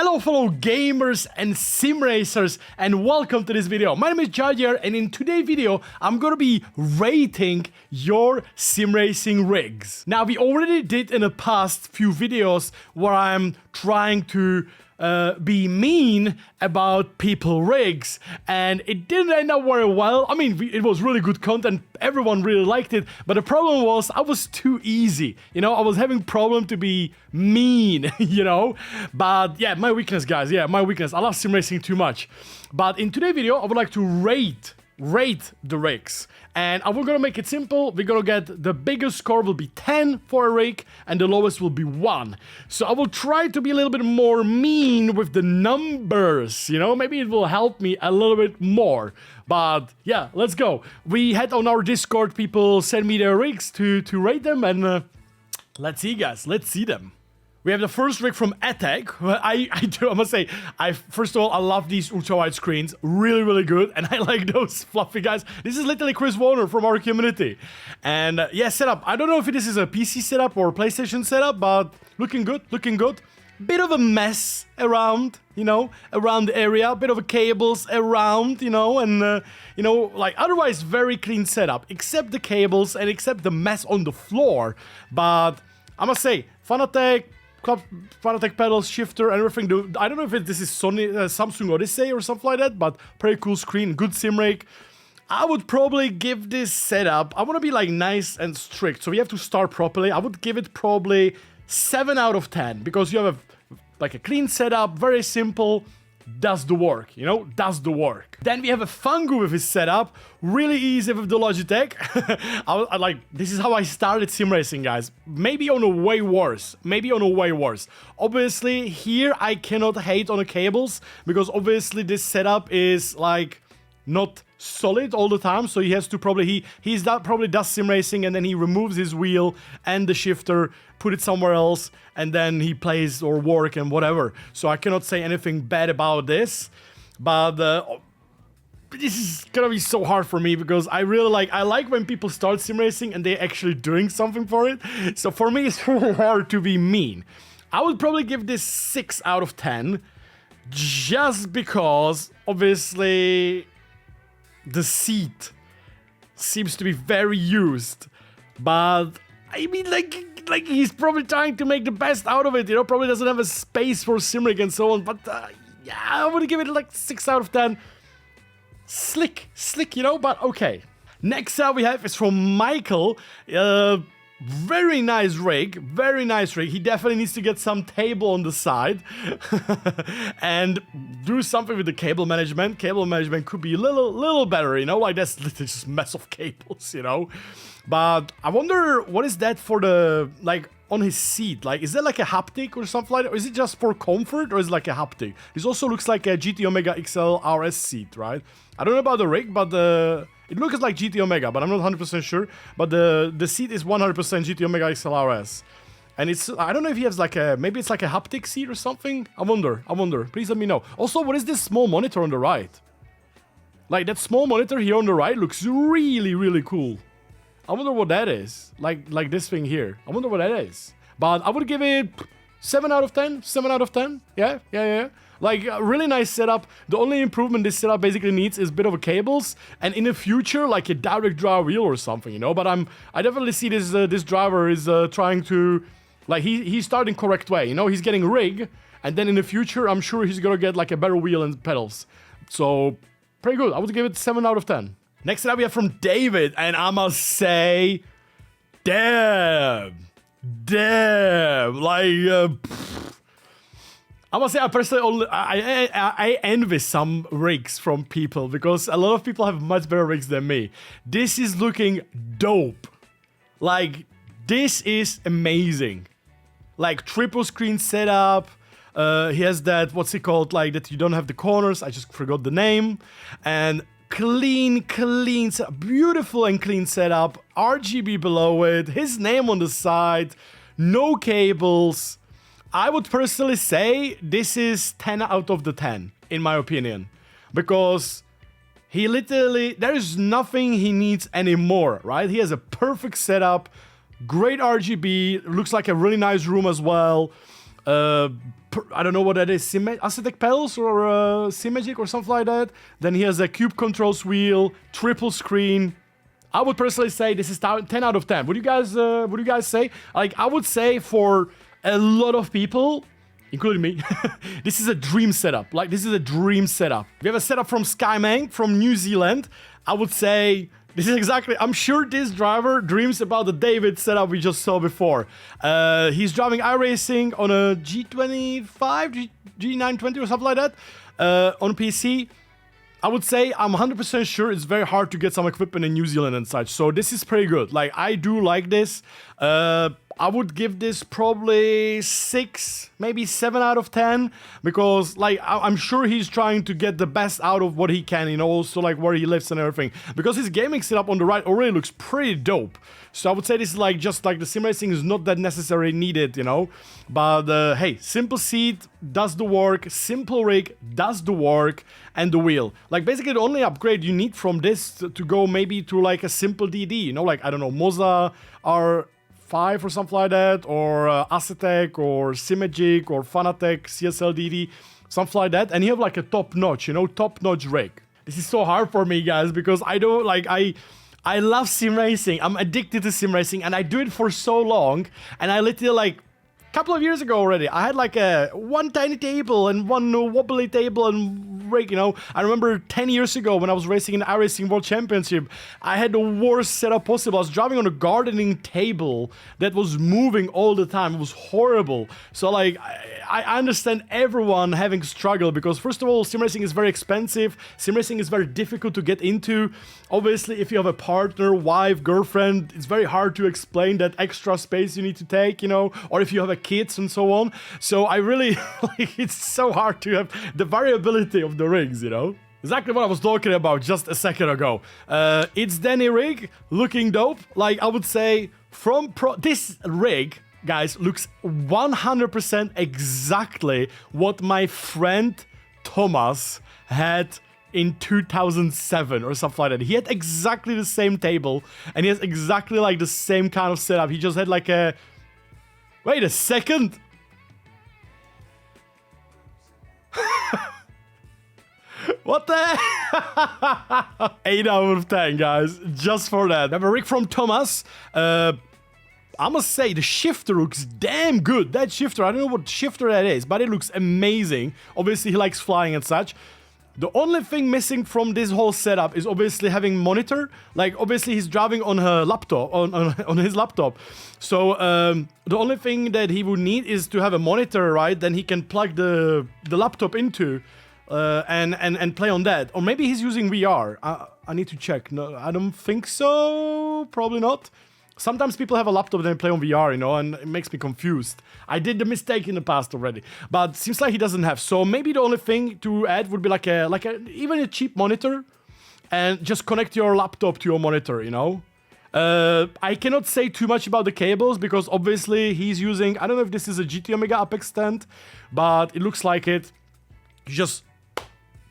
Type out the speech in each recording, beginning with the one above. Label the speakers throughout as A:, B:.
A: Hello fellow gamers and sim racers, and welcome to this video. My name is Jardier, and in today's video I'm gonna be rating your sim racing rigs. Now, we already did in the past few videos where I'm trying to be mean about people rigs, and it didn't end up very well. I mean, it was really good content, everyone really liked it, but the problem was I was too easy, you know. I was having problem to be mean, you know. But yeah, my weakness, guys, yeah, my weakness. I love sim racing too much. But in today's video I would like to rate the rigs, and we're gonna make it simple. We're gonna get the biggest score will be 10 for a rig and the lowest will be 1. So I will try to be a little bit more mean with the numbers, you know. Maybe it will help me a little bit more. But yeah, let's go. We had on our Discord, people send me their rigs to rate them, and let's see, guys, let's see them. We have the first rig from Attack. I must say, first of all, I love these ultra-wide screens. Really good. And I like those fluffy guys. This is literally Chris Warner from our community. And yeah, setup. I don't know if this is a PC setup or PlayStation setup, but looking good, looking good. Bit of a mess around, you know, around the area. Bit of a cables around, you know, and, you know, like otherwise very clean setup. Except the cables and except the mess on the floor. But I must say, Fanatec pedals, shifter, and everything. I don't know if this is Samsung Odyssey or something like that, but pretty cool screen, good sim rig. I would probably give this setup, I want to be like nice and strict, so we have to start properly. I would give it probably 7 out of 10, because you have like a clean setup, very simple, does the work, you know, does the work. Then we have a Fangu with his setup, really easy with the Logitech. I like, this is how I started sim racing, guys. Maybe on a way worse, Obviously, here I cannot hate on the cables, because obviously this setup is like not solid all the time, so he has to probably probably does sim racing and then he removes his wheel and the shifter, put it somewhere else, and then he plays or work and whatever. So I cannot say anything bad about this, but this is gonna be so hard for me, because I like when people start sim racing and they're actually doing something for it. So for me it's really hard to be mean. I would probably give this 6 out of 10, just because obviously the seat seems to be very used, but I mean, like he's probably trying to make the best out of it, you know. Probably doesn't have a space for sim rig and so on, but yeah, I would give it like 6 out of 10. Slick, you know, but okay. Next up we have is from Michael. Very nice rig, very nice rig. He definitely needs to get some table on the side and do something with the cable management. Cable management could be a little better, you know, like that's literally just mess of cables, you know. But I wonder what is that for the, like, on his seat. Like, is that like a haptic or something like that? Or is it just for comfort, or is it like a haptic? This also looks like a GT Omega XL RS seat, right? I don't know about the rig, but it looks like GT Omega, but I'm not 100% sure. But the seat is 100% GT Omega XL RS. And it's, I don't know if he has like a, maybe it's like a haptic seat or something. I wonder. Please let me know. Also, what is this small monitor on the right? Like, that small monitor here on the right looks really cool. I wonder what that is. Like this thing here. I wonder what that is. But I would give it 7 out of 10. 7 out of 10. Yeah. Like, a really nice setup. The only improvement this setup basically needs is a bit of a cables, and in the future, like a direct drive wheel or something, you know. But I definitely see this driver is trying to, like, he's starting correct way, you know. He's getting rig, and then in the future, I'm sure he's gonna get like a better wheel and pedals. So pretty good. I would give it 7 out of 10. Next up we have from David, and I must say, damn, like, I must say, I personally I envy some rigs from people, because a lot of people have much better rigs than me. This is looking dope. Like, this is amazing. Like, triple screen setup. He has that, what's it called, like that you don't have the corners. I just forgot the name. And clean, beautiful and clean setup. RGB below it. His name on the side. No cables. I would personally say this is 10 out of the 10, in my opinion. Because he literally, there is nothing he needs anymore, right? He has a perfect setup, great RGB, looks like a really nice room as well. I don't know what that is, Fanatec pedals or Magic or something like that. Then he has a cube controls wheel, triple screen. I would personally say this is 10 out of 10. Would you guys say? Like, I would say for a lot of people, including me, this is a dream setup. Like, this is a dream setup. We have a setup from Skymang from New Zealand. I would say this is exactly, I'm sure this driver dreams about the David setup we just saw before. He's driving iRacing on a G25, G920 or something like that, on PC. I would say I'm 100% sure it's very hard to get some equipment in New Zealand and such. So this is pretty good. Like, I do like this. I would give this probably 6, maybe 7 out of 10, because like I'm sure he's trying to get the best out of what he can, you know, also like where he lives and everything. Because his gaming setup on the right already looks pretty dope. So I would say this is like just like the sim racing is not that necessarily needed, you know. But hey, simple seat does the work, simple rig does the work, and the wheel. Like basically the only upgrade you need from this to go maybe to like a simple DD, you know, like I don't know, Moza R5 or something like that, or Acetec or Simagic or Fanatec CSL DD, something like that. And you have like a top notch, you know, top notch rig. This is so hard for me, guys, because I don't like I love sim racing. I'm addicted to sim racing, and I do it for so long. And I literally like a couple of years ago already, I had like one tiny table and one wobbly table and rig, you know. I remember 10 years ago when I was racing in the iRacing World Championship, I had the worst setup possible. I was driving on a gardening table that was moving all the time. It was horrible. So like, I understand everyone having struggle, because first of all, sim racing is very expensive. Sim racing is very difficult to get into. Obviously, if you have a partner, wife, girlfriend, it's very hard to explain that extra space you need to take, you know, or if you have a kids and so on. So I really, like, it's so hard to have the variability of the rigs, you know? Exactly what I was talking about just a second ago. It's Denny rig, looking dope. Like, I would say from this rig, guys, looks 100% exactly what my friend Thomas had in 2007 or something like that. He had exactly the same table, and he has exactly like the same kind of setup. He just had like a... Wait a second! What the? 8 out of 10, guys. Just for that. I have a rig from Thomas. I must say, the shifter looks damn good. That shifter, I don't know what shifter that is, but it looks amazing. Obviously, he likes flying and such. The only thing missing from this whole setup is obviously having monitor. Like, obviously, he's driving on her laptop, on his laptop. So, the only thing that he would need is to have a monitor, right? Then he can plug the laptop into and play on that. Or maybe he's using VR. I need to check. No, I don't think so. Probably not. Sometimes people have a laptop and they play on VR, you know, and it makes me confused. I did the mistake in the past already, but seems like he doesn't have. So maybe the only thing to add would be like even a cheap monitor, and just connect your laptop to your monitor, you know. I cannot say too much about the cables because obviously he's using, I don't know if this is a GT Omega Apex stand, but it looks like it. You just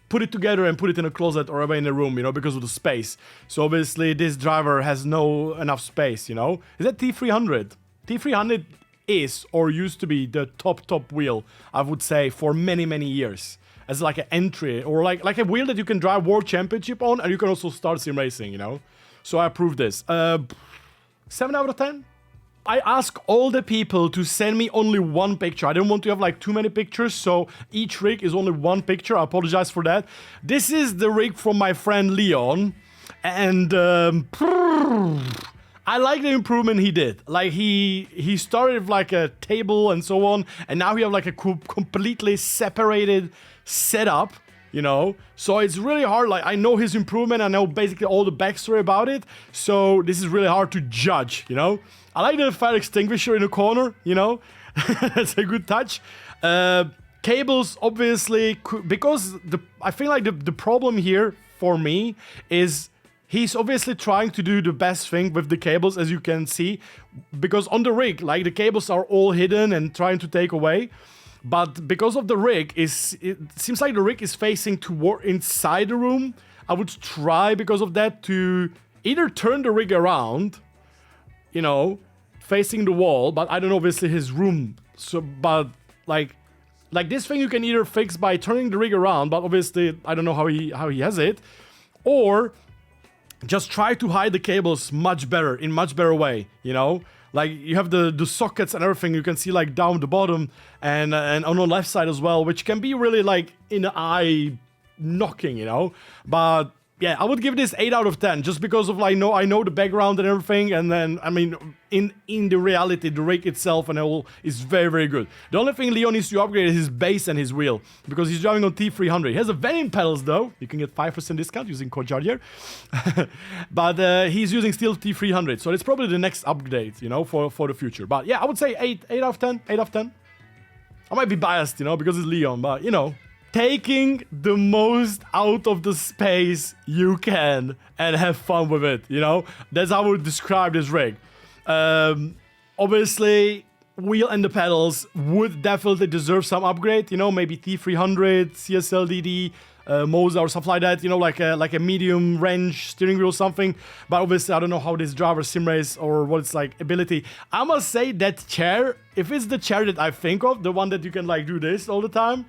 A: put it together and put it in a closet or away in a room, you know, because of the space. So obviously this driver has no enough space, you know. Is that T300? T300 is or used to be the top wheel, I would say, for many years. As like an entry or like a wheel that you can drive World Championship on, and you can also start sim racing, you know. So I approve this. 7 out of 10? I ask all the people to send me only one picture. I don't want to have like too many pictures, so each rig is only one picture. I apologize for that. This is the rig from my friend Leon, and I like the improvement he did. Like he started with like a table and so on, and now we have like a completely separated setup, you know. So it's really hard. Like, I know his improvement, I know basically all the backstory about it, so this is really hard to judge, you know. I like the fire extinguisher in the corner, you know. That's a good touch. Cables, obviously, because I feel like the problem here for me is he's obviously trying to do the best thing with the cables, as you can see, because on the rig, like, the cables are all hidden and trying to take away. But because of the rig, it seems like the rig is facing toward inside the room. I would try, because of that, to either turn the rig around, you know, facing the wall, but I don't know, obviously his room. So, but like, Like this thing you can either fix by turning the rig around, but obviously I don't know how he has it, or just try to hide the cables much better, in much better way, you know? Like you have the sockets and everything you can see like down the bottom and on the left side as well, which can be really like in the eye knocking, you know? But yeah, I would give this 8 out of 10 just because of like I know the background and everything, and then I mean in the reality the rig itself and all is very, very good. The only thing Leo needs to upgrade is his base and his wheel because he's driving on T300. He has a Venom pedals though. You can get 5% discount using code Jardier. But he's using still T300, so it's probably the next upgrade, you know, for the future. But yeah, I would say 8 out of 10, 8 out of 10. I might be biased, you know, because it's Leon, but you know. Taking the most out of the space you can and have fun with it, you know? That's how I would describe this rig. Obviously, wheel and the pedals would definitely deserve some upgrade, you know? Maybe T300, CSLDD, Moza or stuff like that, you know? Like a medium range steering wheel or something. But obviously, I don't know how this driver sim race or what it's like ability. I must say that chair, if it's the chair that I think of, the one that you can like do this all the time,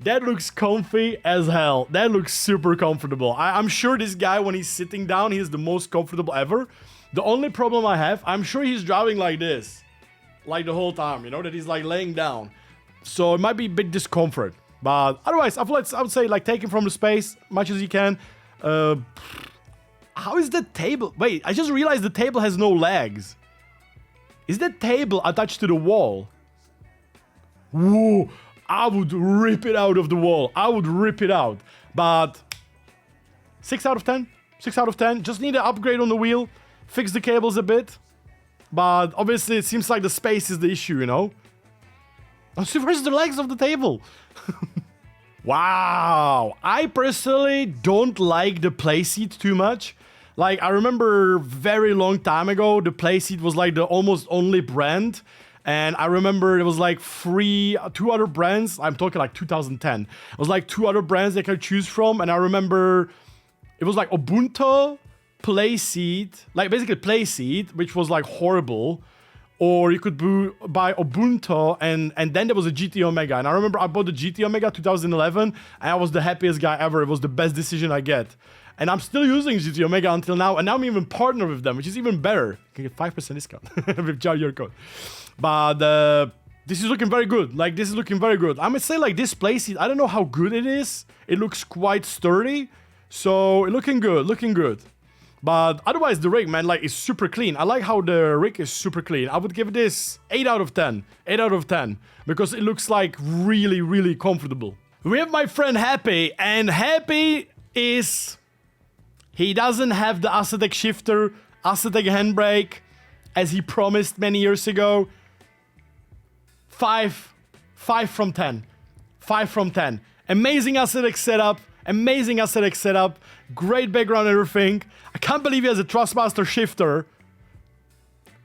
A: that looks comfy as hell. That looks super comfortable. I'm sure this guy, when he's sitting down, he's the most comfortable ever. The only problem I have, I'm sure he's driving like this. Like the whole time, you know, that he's like laying down. So it might be a bit discomfort. But otherwise, I would say like take him from the space much as you can. How is the table? Wait, I just realized the table has no legs. Is that table attached to the wall? Whoa. I would rip it out of the wall. I would rip it out. But 6 out of 10. 6 out of 10. Just need an upgrade on the wheel. Fix the cables a bit. But obviously it seems like the space is the issue, you know? So where's the legs of the table? Wow. I personally don't like the playseat too much. Like I remember very long time ago, the playseat was like the almost only brand. And I remember it was like two other brands. I'm talking like 2010. It was like 2 other brands they could choose from. And I remember it was like Ubuntu, playseat, like basically playseat, which was like horrible. Or you could buy Ubuntu and then there was a GT Omega. And I remember I bought the GT Omega 2011 and I was the happiest guy ever. It was the best decision I get. And I'm still using GT Omega until now. And now I'm even partnered with them, which is even better. You can get 5% discount with Jardier code. But this is looking very good. Like, this is looking very good. I must say, like, this playseat, I don't know how good it is. It looks quite sturdy. So, looking good, looking good. But otherwise, the rig, man, like, is super clean. I like how the rig is super clean. I would give this 8 out of 10. 8 out of 10. Because it looks, like, really, really comfortable. We have my friend Happy. And Happy is... He doesn't have the Fanatec shifter, Fanatec handbrake, as he promised many years ago. 5 from 10. 5 from 10. Amazing Fanatec setup. Amazing Fanatec setup. Great background and everything. I can't believe he has a Thrustmaster shifter.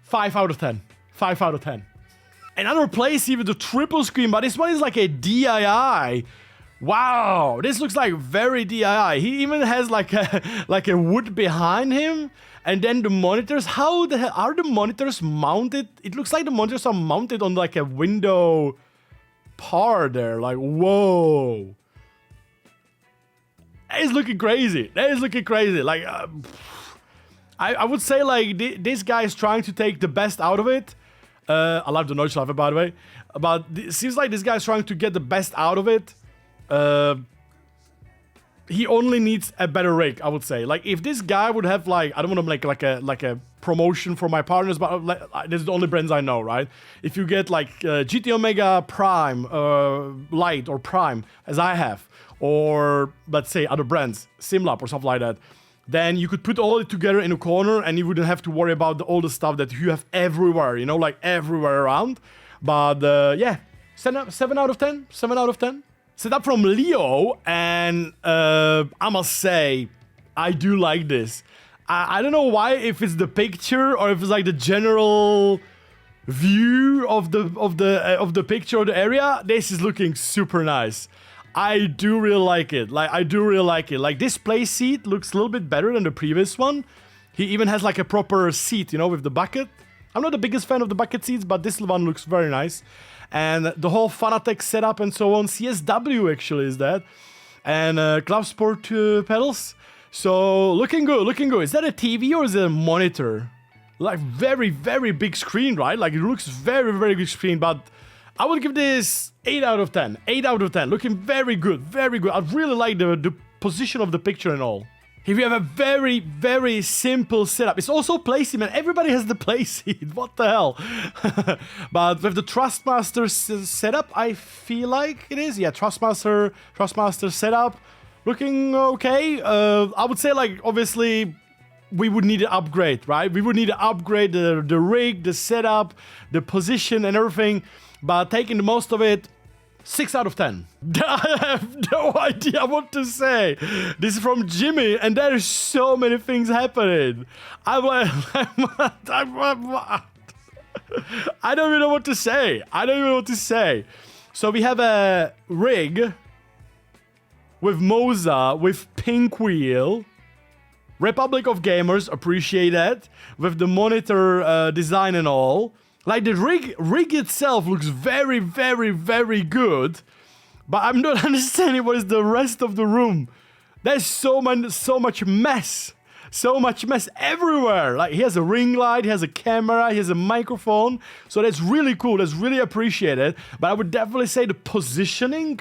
A: 5 out of 10. 5 out of 10. Another playseat with a triple screen, but this one is like a DII. Wow, this looks like very DII. He even has like a wood behind him. And then the monitors, how the hell are the monitors mounted? It looks like the monitors are mounted on like a window part there. Like, whoa. That is looking crazy. That is looking crazy. Like, I would say like this guy is trying to take the best out of it. I love the noise level, by the way. But it seems like this guy is trying to get the best out of it. He only needs a better rig, I would say. Like, if this guy would have, like, I don't want to make like a promotion for my partners, but this is the only brands I know, right? If you get like GT Omega Prime, Light or Prime, as I have, or let's say other brands, Simlab or something like that, then you could put all it together in a corner and you wouldn't have to worry about all the stuff that you have everywhere, you know, like everywhere around. But yeah, 7 out of 10. 7 out of 10. Set up from Leo, and I must say, I do like this. I don't know why, if it's the picture or if it's like the general view of the picture of the area. This is looking super nice. I do really like it. Like, I do really like it. Like, this play seat looks a little bit better than the previous one. He even has like a proper seat, you know, with the bucket. I'm not the biggest fan of the bucket seats, but this one looks very nice. And the whole Fanatec setup and so on. CSW actually is that. And Club Sport pedals. So looking good, looking good. Is that a TV or is it a monitor? Like very, very big screen, right? Like it looks very, very big screen, but I would give this 8 out of 10. 8 out of 10. Looking very good, very good. I really like the position of the picture and all. Here we have a very, very simple setup. It's also playseat, man. Everybody has the playseat. What the hell? But with the Thrustmaster setup, I feel like it is. Yeah, Thrustmaster setup. Looking okay. I would say, like, obviously, we would need an upgrade, right? We would need to upgrade the rig, the setup, the position and everything. But taking the most of it, 6 out of 10. I have no idea what to say. This is from Jimmy, and there are so many things happening. I don't even know what to say. I don't even know what to say. So we have a rig with Moza, with pink wheel. Republic of Gamers, appreciate that. With the monitor design and all. Like, the rig itself looks very, very, very good. But I'm not understanding what is the rest of the room. There's so much mess. So much mess everywhere. Like, he has a ring light, he has a camera, he has a microphone. So that's really cool. That's really appreciated. But I would definitely say the positioning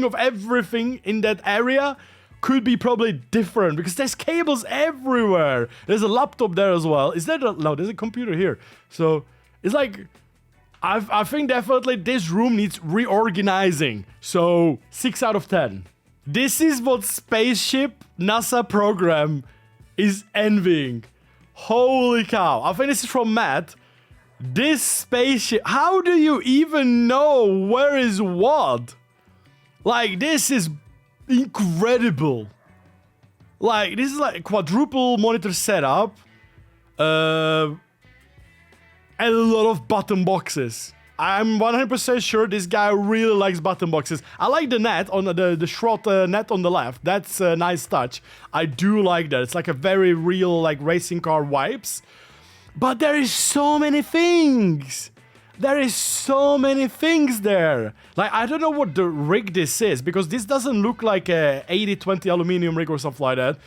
A: of everything in that area could be probably different, because there's cables everywhere. There's a laptop there as well. Is that no, there's a computer here. So it's like, I think definitely this room needs reorganizing. So 6 out of 10. This is what Spaceship NASA program is envying. Holy cow. I think this is from Matt. This spaceship, how do you even know where is what? Like, this is incredible. Like, this is like a quadruple monitor setup. A lot of button boxes. I'm 100% sure this guy really likes button boxes. I like the net on the short net on the left. That's a nice touch. I do like that. It's like a very real, like, racing car vibes. But there is so many things. There is so many things there. Like, I don't know what the rig this is, because this doesn't look like a 80-20 aluminum rig or something like that.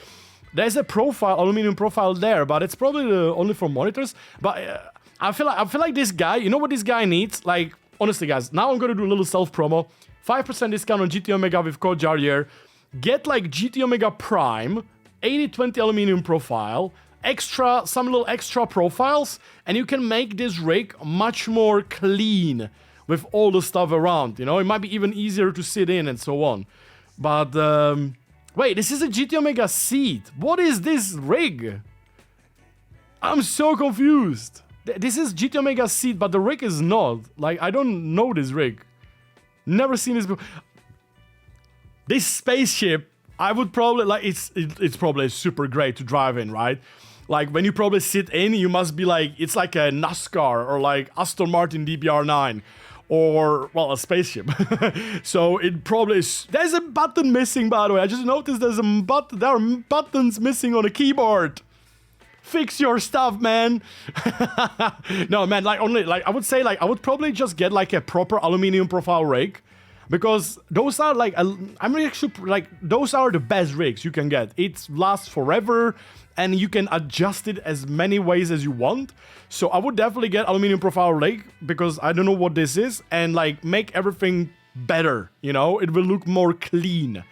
A: There's a profile, aluminum profile there, but it's probably only for monitors. But I feel like this guy, you know what this guy needs? Like, honestly, guys, now I'm gonna do a little self-promo. 5% discount on GT Omega with code Jardier. Get, like, GT Omega Prime, 80-20 aluminum profile, some little extra profiles, and you can make this rig much more clean with all the stuff around, you know? It might be even easier to sit in and so on. But, wait, this is a GT Omega seat. What is this rig? I'm so confused. This is GT Omega seat, but the rig is not. Like, I don't know this rig. Never seen this before. This spaceship, I would probably, like, it's probably super great to drive in, right? Like, when you probably sit in, you must be like, it's like a NASCAR or like Aston Martin DBR9 or, well, a spaceship. So it probably is. There's a button missing, by the way. I just noticed there are buttons missing on the keyboard. Fix your stuff, man. No, man, like, only, like, I would say, like, I would probably just get, like, a proper aluminum profile rig. Because those are, like, I'm really actually, like, those are the best rigs you can get. It lasts forever, and you can adjust it as many ways as you want. So I would definitely get aluminum profile rig, because I don't know what this is, and, like, make everything better, you know? It will look more clean.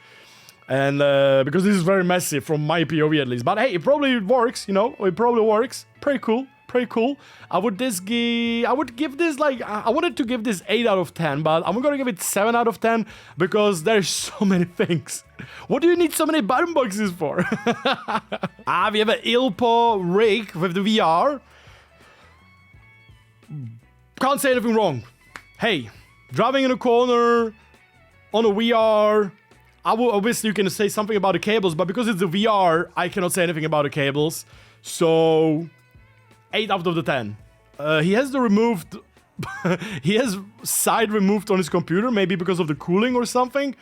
A: And, because this is very messy from my POV at least. But hey, it probably works, you know? It probably works. Pretty cool. Pretty cool. I would give this, like, I wanted to give this 8 out of 10, but I'm gonna give it 7 out of 10 because there's so many things. What do you need so many button boxes for? We have an Ilpo rig with the VR. Can't say anything wrong. Hey, driving in a corner on a VR. Obviously you can say something about the cables, but because it's a VR, I cannot say anything about the cables. So 8 out of the 10. He has he has side removed on his computer, maybe because of the cooling or something.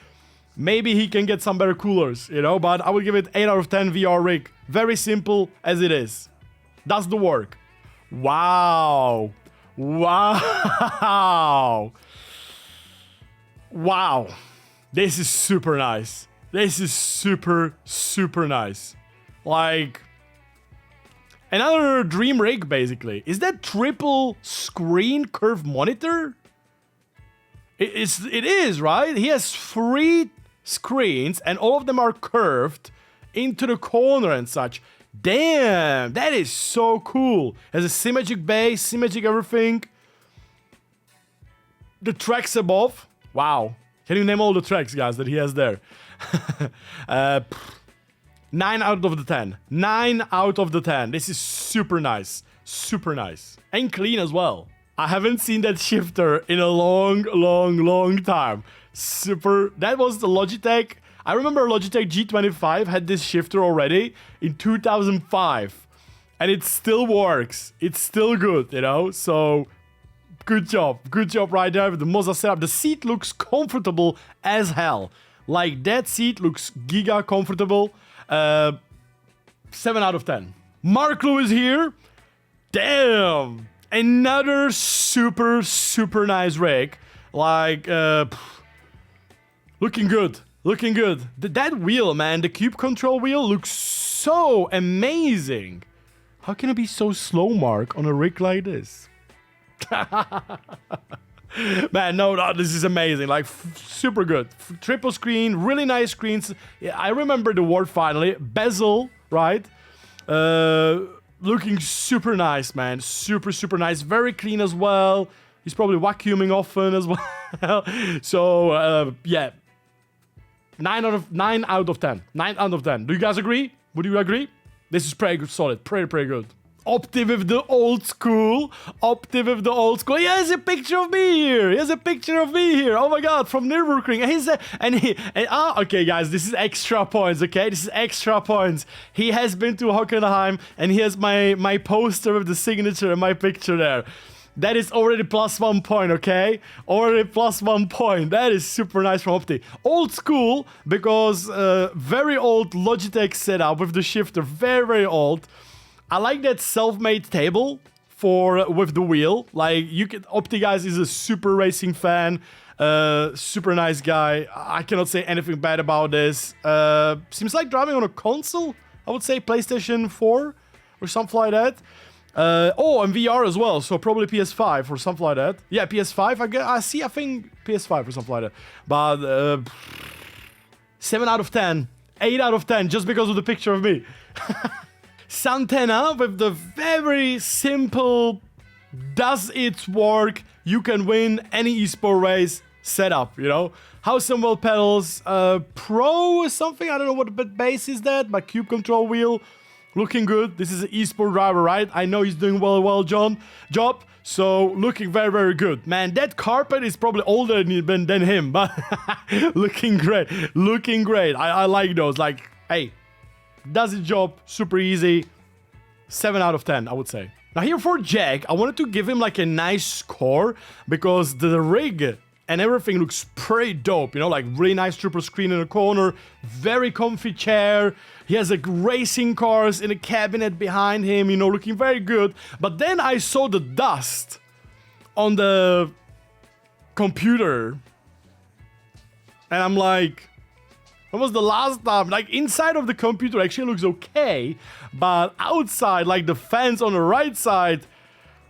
A: Maybe he can get some better coolers, you know, but I will give it 8 out of 10 VR rig. Very simple as it is. Does the work. Wow. Wow. Wow. This is super nice. This is super, super nice. Like, another dream rig, basically. Is that triple screen curved monitor? It is, right? He has 3 screens, and all of them are curved into the corner and such. Damn, that is so cool. Has a symmetric base, symmetric everything. The tracks above. Wow. Can you name all the tracks, guys, that he has there? 9 out of the 10. 9 out of the 10. This is super nice. Super nice. And clean as well. I haven't seen that shifter in a long, long, long time. Super. That was the Logitech. I remember Logitech G25 had this shifter already in 2005. And it still works. It's still good, you know? So, good job. Good job right there with the Moza setup. The seat looks comfortable as hell. Like, that seat looks giga comfortable. 7 out of 10. Mark Lewis here. Damn. Another super, super nice rig. Like, looking good. Looking good. That wheel, man, the cube control wheel looks so amazing. How can it be so slow, Mark, on a rig like this? Man, no, this is amazing. Like, super good. Triple screen, really nice screens. Yeah, I remember the word finally. Bezel, right? Looking super nice, man. Super, super nice. Very clean as well. He's probably vacuuming often as well. So, yeah. 9 out of 10. 9 out of 10. Do you guys agree? Would you agree? This is pretty good, solid. Pretty good. Opti with the old school. Opti with the old school. He has a picture of me here. He has a picture of me here. Oh my god, from Nürburgring. Okay, guys, this is extra points, okay? This is extra points. He has been to Hockenheim, and he has my poster with the signature and my picture there. That is already +1 point, okay? Already +1 point. That is super nice from Opti. Old school, because very old Logitech setup with the shifter. Very, very old. I like that self-made table with the wheel. Like, Opti, guys, is a super racing fan. Super nice guy. I cannot say anything bad about this. Seems like driving on a console. I would say PlayStation 4 or something like that. Oh, and VR as well, so probably PS5 or something like that. Yeah, PS5, I think PS5 or something like that. But 7 out of 10, 8 out of 10, just because of the picture of me. Santana with the very simple, does it work, you can win any esport race setup, you know? House and wheel pedals, Pro or something, I don't know what base is that, but cube control wheel. Looking good. This is an esport driver, right? I know he's doing well job. So, looking very, very good. Man, that carpet is probably older than him, but looking great. Looking great. I like those. Like, hey, does his job. Super easy. 7 out of 10, I would say. Now, here for Jack, I wanted to give him like a nice score because the rig and everything looks pretty dope, you know, like really nice triple screen in the corner, very comfy chair. He has like racing cars in a cabinet behind him, you know, looking very good. But then I saw the dust on the computer. And I'm like, when was the last time? Like, inside of the computer actually looks okay. But outside, like the fans on the right side,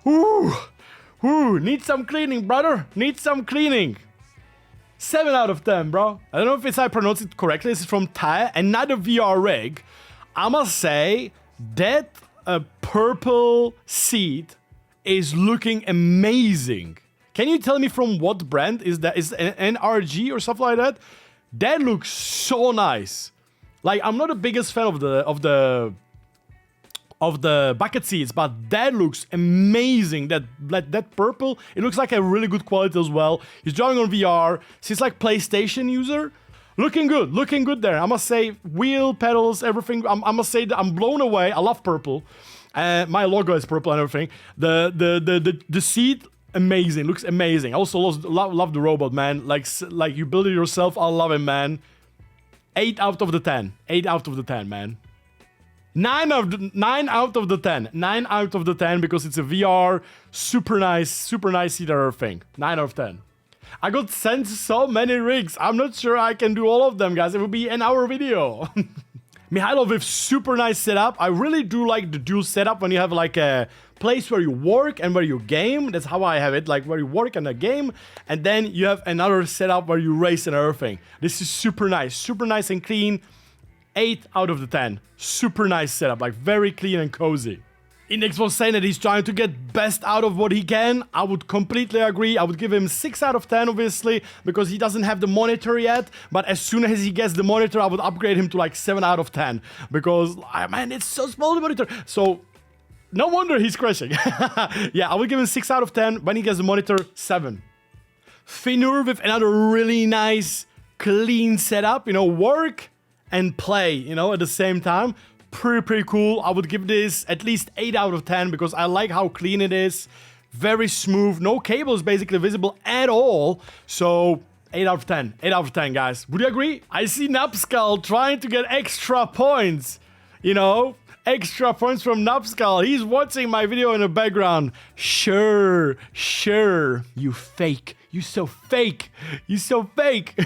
A: need some cleaning, brother. Need some cleaning. 7 out of 10, bro. I don't know if I pronounce it correctly. This is from Thai, another VR rig. I must say that purple seat is looking amazing. Can you tell me from what brand is that? Is it an NRG or something like that? That looks so nice. Like, I'm not the biggest fan of the bucket seats, but that looks amazing. That purple, it looks like a really good quality as well. He's driving on VR. He's like PlayStation user. Looking good there. I must say, wheel, pedals, everything. I must say that I'm blown away. I love purple. My logo is purple and everything. The seat, amazing. Looks amazing. I also love the robot, man. Like you build it yourself. I love it, man. 8 out of the 10. 8 out of the 10, man. 9 out of the 10. 9 out of the 10 because it's a VR, super nice seat thing. 9 out of 10. I got sent so many rigs. I'm not sure I can do all of them, guys. It will be an hour video. Mihailov with super nice setup. I really do like the dual setup when you have like a place where you work and where you game. That's how I have it, like where you work and a game. And then you have another setup where you race and everything. This is super nice and clean. 8 out of the 10. Super nice setup, like very clean and cozy. Index was saying that he's trying to get best out of what he can. I would completely agree. I would give him 6 out of 10, obviously, because he doesn't have the monitor yet. But as soon as he gets the monitor, I would upgrade him to like 7 out of 10. Because, man, it's so small, the monitor. So, no wonder he's crashing. Yeah, I would give him 6 out of 10. When he gets the monitor, 7. Finur with another really nice, clean setup. You know, work and play, you know, at the same time. Pretty cool. I would give this at least 8 out of 10 because I like how clean it is. Very smooth. No cables basically visible at all. So 8 out of 10. 8 out of 10, guys. Would you agree? I see Nupskull trying to get extra points. You know, extra points from Nupskull. He's watching my video in the background. Sure. You fake. You so fake. You so fake. You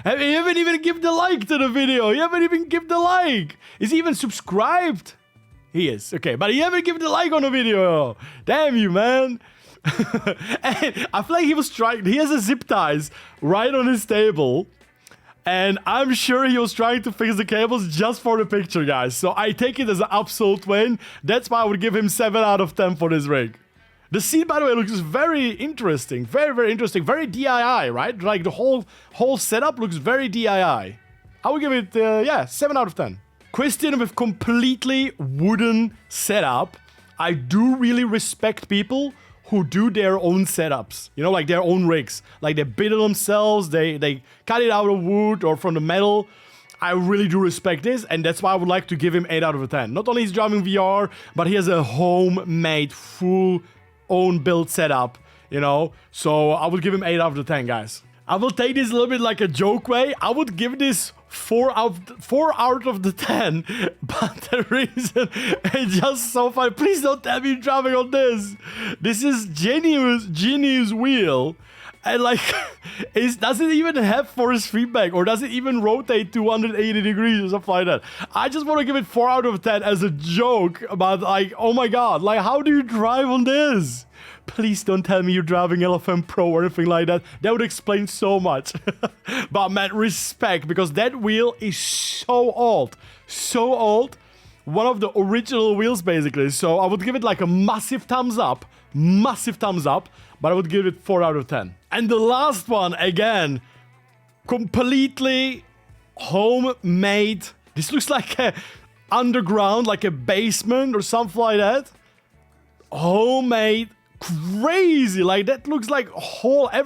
A: haven't even given the like to the video. You haven't even given the like. Is he even subscribed? He is. Okay, but he haven't given the like on the video. Damn you, man. And I feel like he was trying. He has a zip ties right on his table. And I'm sure he was trying to fix the cables just for the picture, guys. So I take it as an absolute win. That's why I would give him 7 out of 10 for this rig. The seat, by the way, looks very interesting. Very interesting. Very DIY, right? Like the whole setup looks very DIY. I would give it, 7 out of 10. Christian with completely wooden setup. I do really respect people who do their own setups. You know, like their own rigs. Like they build it themselves. They cut it out of wood or from the metal. I really do respect this, and that's why I would like to give him 8 out of 10. Not only is he driving VR, but he has a homemade, full own build setup, you know, so I would give him 8 out of 10, guys. I will take this a little bit like a joke way. I would give this 4 out of the 10, but the reason it's just so funny. Please don't tell me you're driving on this. This is genius wheel. And like, it doesn't even have force feedback or does it even rotate 280 degrees or something like that. I just want to give it 4 out of 10 as a joke about like, oh my god, like how do you drive on this? Please don't tell me you're driving LFM Pro or anything like that. That would explain so much. But man, respect, because that wheel is so old. So old. One of the original wheels basically. So I would give it like a massive thumbs up. Massive thumbs up. But I would give it 4 out of 10. And the last one, again, completely homemade. This looks like a underground, like a basement or something like that. Homemade, crazy. Like that looks like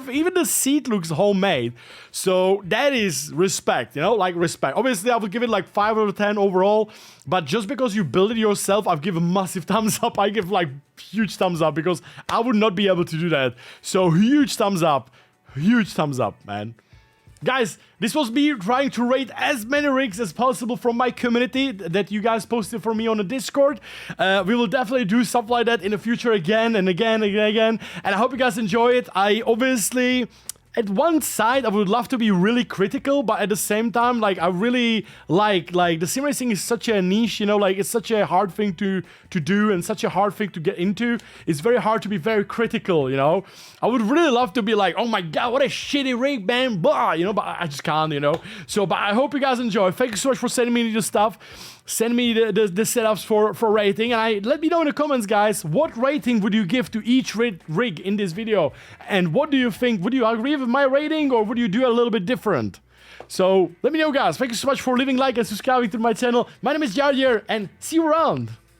A: even the seat looks homemade. So that is respect, you know, like respect. Obviously, I would give it like 5 out of 10 overall. But just because you build it yourself, I've given massive thumbs up. I give like huge thumbs up because I would not be able to do that. So huge thumbs up, man. Guys, this was me trying to rate as many rigs as possible from my community that you guys posted for me on the Discord. We will definitely do stuff like that in the future again and again. And I hope you guys enjoy it. I obviously, at one side, I would love to be really critical, but at the same time, like, I really like the sim racing is such a niche, you know, like, it's such a hard thing to do and such a hard thing to get into. It's very hard to be very critical, you know. I would really love to be like, oh my god, what a shitty rig, man, blah, you know, but I just can't, you know. So, but I hope you guys enjoy. Thank you so much for sending me the stuff. Send me the setups for rating, and let me know in the comments, guys, what rating would you give to each rig in this video, and what do you think? Would you agree with my rating, or would you do a little bit different? So let me know, guys. Thank you so much for leaving a like and subscribing to my channel. My name is Jardier, and see you around.